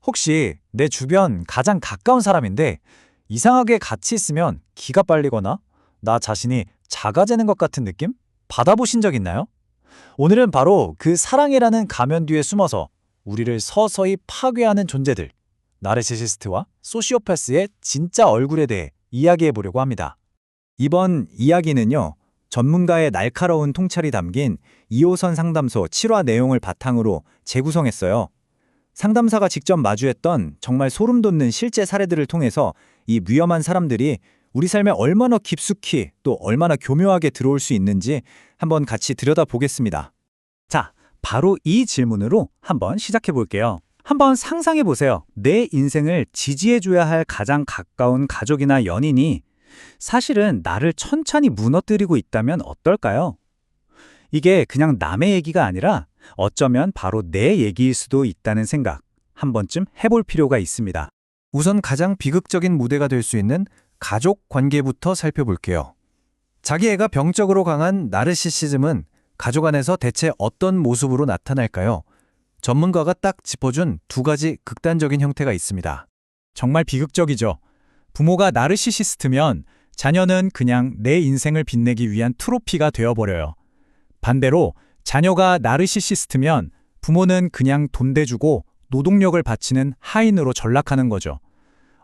혹시 내 주변 가장 가까운 사람인데 이상하게 같이 있으면 기가 빨리거나 나 자신이 작아지는 것 같은 느낌? 받아보신 적 있나요? 오늘은 바로 그 사랑이라는 가면 뒤에 숨어서 우리를 서서히 파괴하는 존재들, 나르시시스트와 소시오패스의 진짜 얼굴에 대해 이야기해 보려고 합니다. 이번 이야기는요, 전문가의 날카로운 통찰이 담긴 2호선 상담소 7화 내용을 바탕으로 재구성했어요. 상담사가 직접 마주했던 정말 소름 돋는 실제 사례들을 통해서 이 위험한 사람들이 우리 삶에 얼마나 깊숙이 또 얼마나 교묘하게 들어올 수 있는지 한번 같이 들여다보겠습니다. 자, 바로 이 질문으로 한번 시작해 볼게요. 한번 상상해 보세요. 내 인생을 지지해줘야 할 가장 가까운 가족이나 연인이 사실은 나를 천천히 무너뜨리고 있다면 어떨까요? 이게 그냥 남의 얘기가 아니라 어쩌면 바로 내 얘기일 수도 있다는 생각 한 번쯤 해볼 필요가 있습니다. 우선 가장 비극적인 무대가 될 수 있는 가족 관계부터 살펴볼게요. 자기애가 병적으로 강한 나르시시즘은 가족 안에서 대체 어떤 모습으로 나타날까요? 전문가가 딱 짚어준 두 가지 극단적인 형태가 있습니다. 정말 비극적이죠. 부모가 나르시시스트면 자녀는 그냥 내 인생을 빛내기 위한 트로피가 되어버려요. 반대로 자녀가 나르시시스트면 부모는 그냥 돈 대주고 노동력을 바치는 하인으로 전락하는 거죠.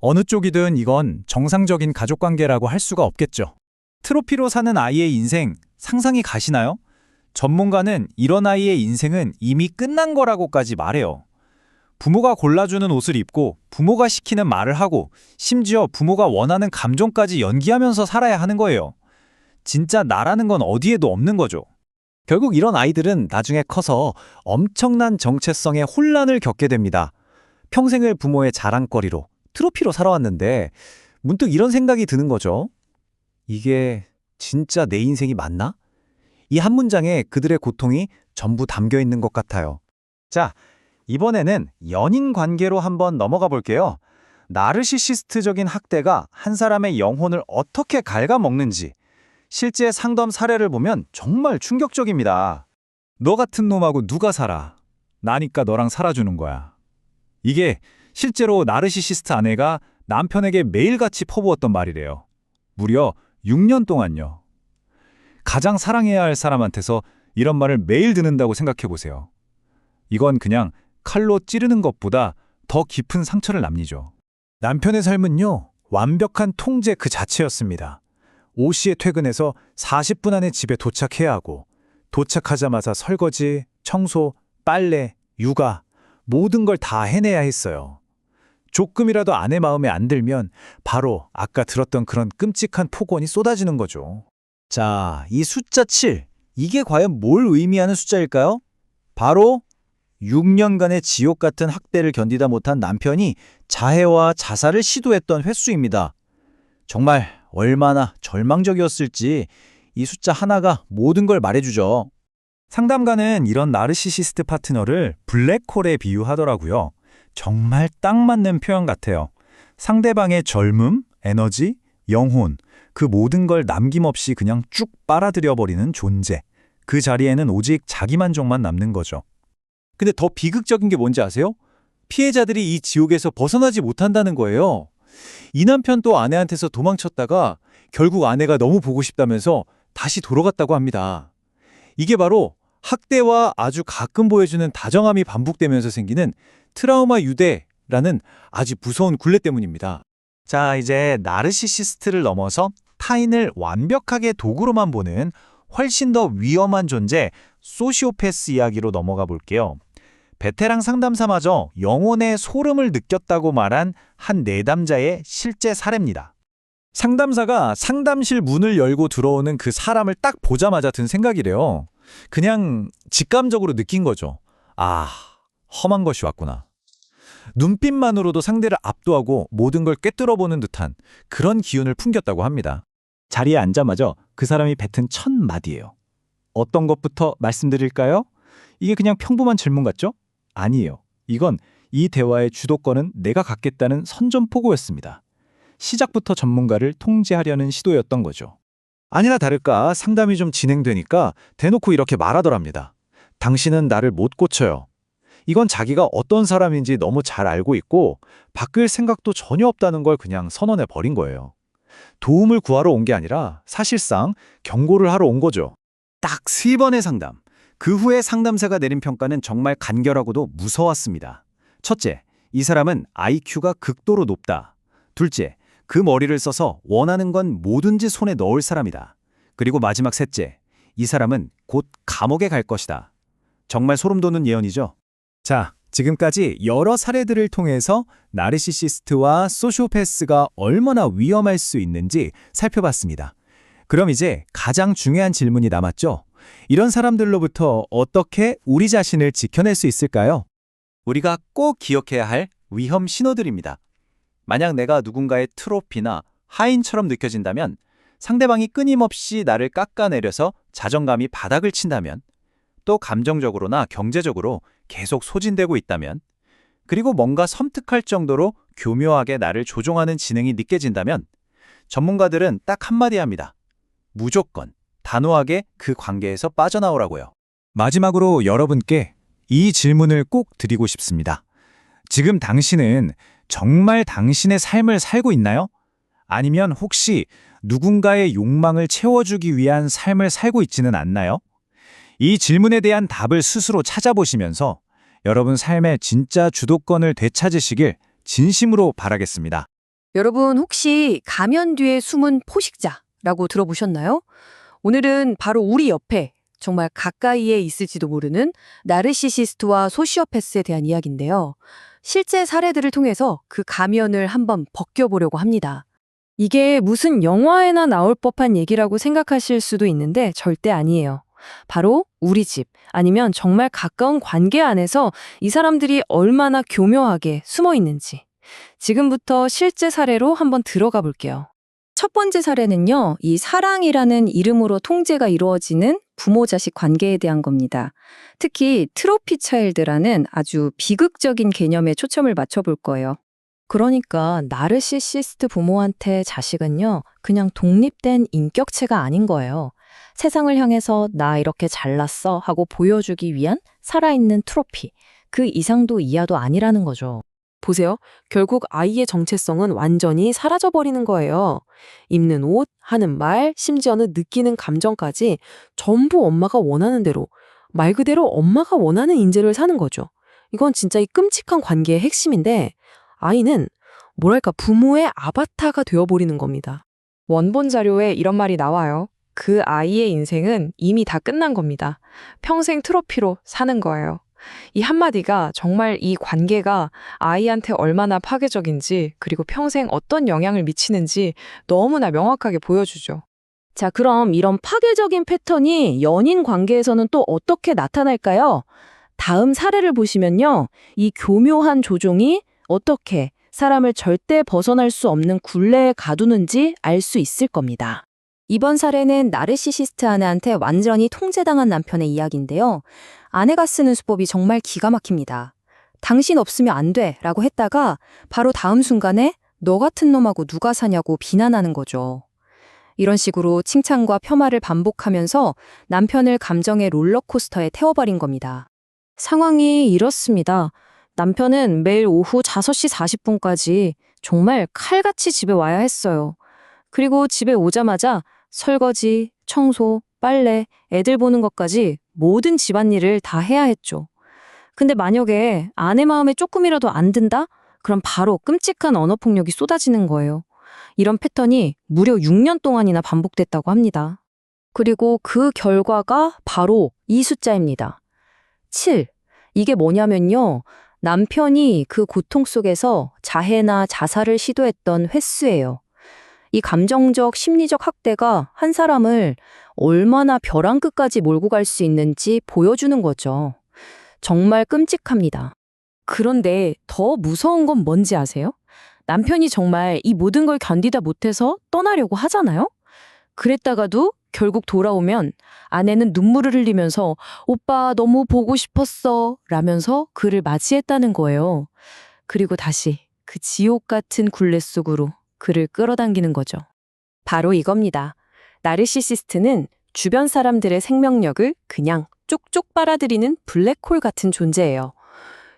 어느 쪽이든 이건 정상적인 가족관계라고 할 수가 없겠죠. 트로피로 사는 아이의 인생 상상이 가시나요? 전문가는 이런 아이의 인생은 이미 끝난 거라고까지 말해요. 부모가 골라주는 옷을 입고 부모가 시키는 말을 하고 심지어 부모가 원하는 감정까지 연기하면서 살아야 하는 거예요. 진짜 나라는 건 어디에도 없는 거죠. 결국 이런 아이들은 나중에 커서 엄청난 정체성의 혼란을 겪게 됩니다. 평생을 부모의 자랑거리로, 트로피로 살아왔는데 문득 이런 생각이 드는 거죠. 이게 진짜 내 인생이 맞나? 이 한 문장에 그들의 고통이 전부 담겨 있는 것 같아요. 자, 이번에는 연인 관계로 한번 넘어가 볼게요. 나르시시스트적인 학대가 한 사람의 영혼을 어떻게 갉아먹는지 실제 상담 사례를 보면 정말 충격적입니다. 너 같은 놈하고 누가 살아? 나니까 너랑 살아주는 거야. 이게 실제로 나르시시스트 아내가 남편에게 매일같이 퍼부었던 말이래요. 무려 6년 동안요. 가장 사랑해야 할 사람한테서 이런 말을 매일 듣는다고 생각해 보세요. 이건 그냥 칼로 찌르는 것보다 더 깊은 상처를 남기죠. 남편의 삶은요, 완벽한 통제 그 자체였습니다. 5시에 퇴근해서 40분 안에 집에 도착해야 하고 도착하자마자 설거지, 청소, 빨래, 육아 모든 걸 다 해내야 했어요. 조금이라도 아내 마음에 안 들면 바로 아까 들었던 그런 끔찍한 폭언이 쏟아지는 거죠. 자, 이 숫자 7, 이게 과연 뭘 의미하는 숫자일까요? 바로 6년간의 지옥 같은 학대를 견디다 못한 남편이 자해와 자살을 시도했던 횟수입니다. 정말 얼마나 절망적이었을지 이 숫자 하나가 모든 걸 말해주죠. 상담가는 이런 나르시시스트 파트너를 블랙홀에 비유하더라고요. 정말 딱 맞는 표현 같아요. 상대방의 젊음, 에너지, 영혼, 그 모든 걸 남김없이 그냥 쭉 빨아들여버리는 존재. 그 자리에는 오직 자기 만족만 남는 거죠. 근데 더 비극적인 게 뭔지 아세요? 피해자들이 이 지옥에서 벗어나지 못한다는 거예요. 이 남편도 아내한테서 도망쳤다가 결국 아내가 너무 보고 싶다면서 다시 돌아갔다고 합니다. 이게 바로 학대와 아주 가끔 보여주는 다정함이 반복되면서 생기는 트라우마 유대라는 아주 무서운 굴레 때문입니다. 자, 이제 나르시시스트를 넘어서 타인을 완벽하게 도구로만 보는 훨씬 더 위험한 존재, 소시오패스 이야기로 넘어가 볼게요. 베테랑 상담사마저 영혼의 소름을 느꼈다고 말한 한 내담자의 실제 사례입니다. 상담사가 상담실 문을 열고 들어오는 그 사람을 딱 보자마자 든 생각이래요. 그냥 직감적으로 느낀 거죠. 아, 험한 것이 왔구나. 눈빛만으로도 상대를 압도하고 모든 걸 꿰뚫어보는 듯한 그런 기운을 풍겼다고 합니다. 자리에 앉자마자 그 사람이 뱉은 첫 마디예요. 어떤 것부터 말씀드릴까요? 이게 그냥 평범한 질문 같죠? 아니에요. 이건 이 대화의 주도권은 내가 갖겠다는 선전포고였습니다. 시작부터 전문가를 통제하려는 시도였던 거죠. 아니나 다를까 상담이 좀 진행되니까 대놓고 이렇게 말하더랍니다. 당신은 나를 못 고쳐요. 이건 자기가 어떤 사람인지 너무 잘 알고 있고 바뀔 생각도 전혀 없다는 걸 그냥 선언해 버린 거예요. 도움을 구하러 온 게 아니라 사실상 경고를 하러 온 거죠. 딱 3번의 상담. 그 후에 상담사가 내린 평가는 정말 간결하고도 무서웠습니다. 첫째, 이 사람은 IQ가 극도로 높다. 둘째, 그 머리를 써서 원하는 건 뭐든지 손에 넣을 사람이다. 그리고 마지막 셋째, 이 사람은 곧 감옥에 갈 것이다. 정말 소름 돋는 예언이죠. 자, 지금까지 여러 사례들을 통해서 나르시시스트와 소시오패스가 얼마나 위험할 수 있는지 살펴봤습니다. 그럼 이제 가장 중요한 질문이 남았죠. 이런 사람들로부터 어떻게 우리 자신을 지켜낼 수 있을까요? 우리가 꼭 기억해야 할 위험 신호들입니다. 만약 내가 누군가의 트로피나 하인처럼 느껴진다면, 상대방이 끊임없이 나를 깎아내려서 자존감이 바닥을 친다면, 또 감정적으로나 경제적으로 계속 소진되고 있다면, 그리고 뭔가 섬뜩할 정도로 교묘하게 나를 조종하는 지능이 느껴진다면, 전문가들은 딱 한마디 합니다. 무조건, 단호하게 그 관계에서 빠져나오라고요. 마지막으로 여러분께 이 질문을 꼭 드리고 싶습니다. 지금 당신은 정말 당신의 삶을 살고 있나요? 아니면 혹시 누군가의 욕망을 채워주기 위한 삶을 살고 있지는 않나요? 이 질문에 대한 답을 스스로 찾아보시면서 여러분 삶의 진짜 주도권을 되찾으시길 진심으로 바라겠습니다. 여러분 혹시 가면 뒤에 숨은 포식자라고 들어보셨나요? 오늘은 바로 우리 옆에 정말 가까이에 있을지도 모르는 나르시시스트와 소시오패스에 대한 이야기인데요. 실제 사례들을 통해서 그 가면을 한번 벗겨보려고 합니다. 이게 무슨 영화에나 나올 법한 얘기라고 생각하실 수도 있는데 절대 아니에요. 바로 우리 집, 아니면 정말 가까운 관계 안에서 이 사람들이 얼마나 교묘하게 숨어 있는지 지금부터 실제 사례로 한번 들어가 볼게요. 첫 번째 사례는요, 이 사랑이라는 이름으로 통제가 이루어지는 부모-자식 관계에 대한 겁니다. 특히 트로피 차일드라는 아주 비극적인 개념에 초점을 맞춰볼 거예요. 그러니까 나르시시스트 부모한테 자식은요, 그냥 독립된 인격체가 아닌 거예요. 세상을 향해서 나 이렇게 잘났어 하고 보여주기 위한 살아있는 트로피, 그 이상도 이하도 아니라는 거죠. 보세요. 결국 아이의 정체성은 완전히 사라져버리는 거예요. 입는 옷, 하는 말, 심지어는 느끼는 감정까지 전부 엄마가 원하는 대로, 말 그대로 엄마가 원하는 인재를 사는 거죠. 이건 진짜 이 끔찍한 관계의 핵심인데, 아이는 뭐랄까 부모의 아바타가 되어버리는 겁니다. 원본 자료에 이런 말이 나와요. 그 아이의 인생은 이미 다 끝난 겁니다. 평생 트로피로 사는 거예요. 이 한마디가 정말 이 관계가 아이한테 얼마나 파괴적인지, 그리고 평생 어떤 영향을 미치는지 너무나 명확하게 보여주죠. 자, 그럼 이런 파괴적인 패턴이 연인 관계에서는 또 어떻게 나타날까요? 다음 사례를 보시면요, 이 교묘한 조종이 어떻게 사람을 절대 벗어날 수 없는 굴레에 가두는지 알 수 있을 겁니다. 이번 사례는 나르시시스트 아내한테 완전히 통제당한 남편의 이야기인데요. 아내가 쓰는 수법이 정말 기가 막힙니다. 당신 없으면 안 돼 라고 했다가 바로 다음 순간에 너 같은 놈하고 누가 사냐고 비난하는 거죠. 이런 식으로 칭찬과 폄하를 반복하면서 남편을 감정의 롤러코스터에 태워버린 겁니다. 상황이 이렇습니다. 남편은 매일 오후 5시 40분까지 정말 칼같이 집에 와야 했어요. 그리고 집에 오자마자 설거지, 청소, 빨래, 애들 보는 것까지 모든 집안일을 다 해야 했죠. 근데 만약에 아내 마음에 조금이라도 안 든다? 그럼 바로 끔찍한 언어폭력이 쏟아지는 거예요. 이런 패턴이 무려 6년 동안이나 반복됐다고 합니다. 그리고 그 결과가 바로 이 숫자입니다. 7. 이게 뭐냐면요, 남편이 그 고통 속에서 자해나 자살을 시도했던 횟수예요. 이 감정적, 심리적 학대가 한 사람을 얼마나 벼랑 끝까지 몰고 갈 수 있는지 보여주는 거죠. 정말 끔찍합니다. 그런데 더 무서운 건 뭔지 아세요? 남편이 정말 이 모든 걸 견디다 못해서 떠나려고 하잖아요? 그랬다가도 결국 돌아오면 아내는 눈물을 흘리면서 오빠 너무 보고 싶었어 라면서 그를 맞이했다는 거예요. 그리고 다시 그 지옥 같은 굴레 속으로 그를 끌어당기는 거죠. 바로 이겁니다. 나르시시스트는 주변 사람들의 생명력을 그냥 쪽쪽 빨아들이는 블랙홀 같은 존재예요.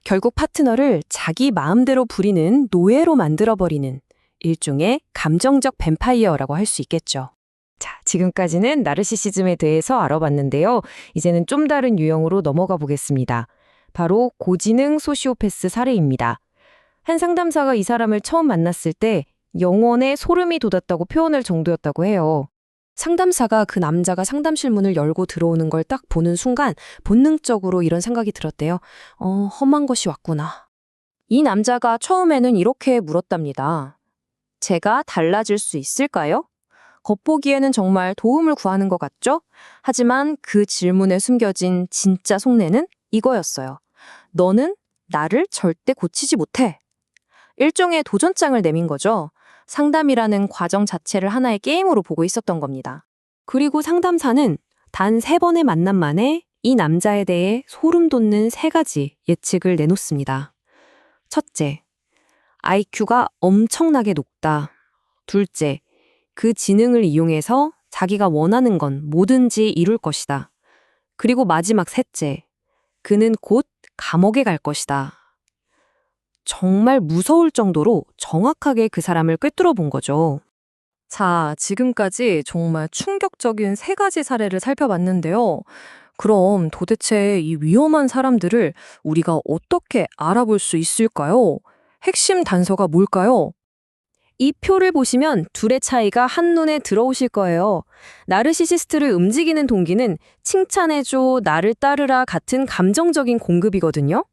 결국 파트너를 자기 마음대로 부리는 노예로 만들어버리는 일종의 감정적 뱀파이어라고 할 수 있겠죠. 자, 지금까지는 나르시시즘에 대해서 알아봤는데요. 이제는 좀 다른 유형으로 넘어가 보겠습니다. 바로 고지능 소시오패스 사례입니다. 한 상담사가 이 사람을 처음 만났을 때 영혼에 소름이 돋았다고 표현할 정도였다고 해요. 상담사가 그 남자가 상담실 문을 열고 들어오는 걸 딱 보는 순간 본능적으로 이런 생각이 들었대요. 험한 것이 왔구나. 이 남자가 처음에는 이렇게 물었답니다. 제가 달라질 수 있을까요? 겉보기에는 정말 도움을 구하는 것 같죠? 하지만 그 질문에 숨겨진 진짜 속내는 이거였어요. 너는 나를 절대 고치지 못해. 일종의 도전장을 내민 거죠. 상담이라는 과정 자체를 하나의 게임으로 보고 있었던 겁니다. 그리고 상담사는 단 3번의 만남 만에 이 남자에 대해 소름 돋는 3가지 예측을 내놓습니다. 첫째, IQ가 엄청나게 높다. 둘째, 그 지능을 이용해서 자기가 원하는 건 뭐든지 이룰 것이다. 그리고 마지막 셋째, 그는 곧 감옥에 갈 것이다. 정말 무서울 정도로 정확하게 그 사람을 꿰뚫어 본 거죠. 자, 지금까지 정말 충격적인 3가지 사례를 살펴봤는데요. 그럼 도대체 이 위험한 사람들을 우리가 어떻게 알아볼 수 있을까요? 핵심 단서가 뭘까요? 이 표를 보시면 둘의 차이가 한눈에 들어오실 거예요. 나르시시스트를 움직이는 동기는 칭찬해줘, 나를 따르라 같은 감정적인 공급이거든요.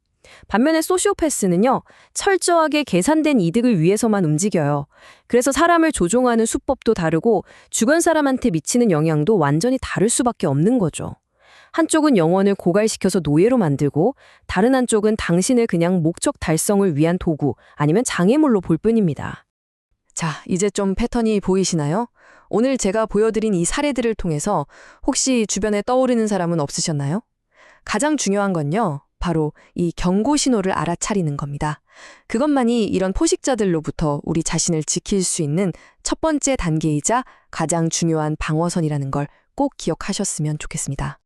반면에 소시오패스는요, 철저하게 계산된 이득을 위해서만 움직여요. 그래서 사람을 조종하는 수법도 다르고 주변 사람한테 미치는 영향도 완전히 다를 수밖에 없는 거죠. 한쪽은 영혼을 고갈시켜서 노예로 만들고 다른 한쪽은 당신을 그냥 목적 달성을 위한 도구 아니면 장애물로 볼 뿐입니다. 자, 이제 좀 패턴이 보이시나요? 오늘 제가 보여드린 이 사례들을 통해서 혹시 주변에 떠오르는 사람은 없으셨나요? 가장 중요한 건요, 바로 이 경고 신호를 알아차리는 겁니다. 그것만이 이런 포식자들로부터 우리 자신을 지킬 수 있는 첫 번째 단계이자 가장 중요한 방어선이라는 걸 꼭 기억하셨으면 좋겠습니다.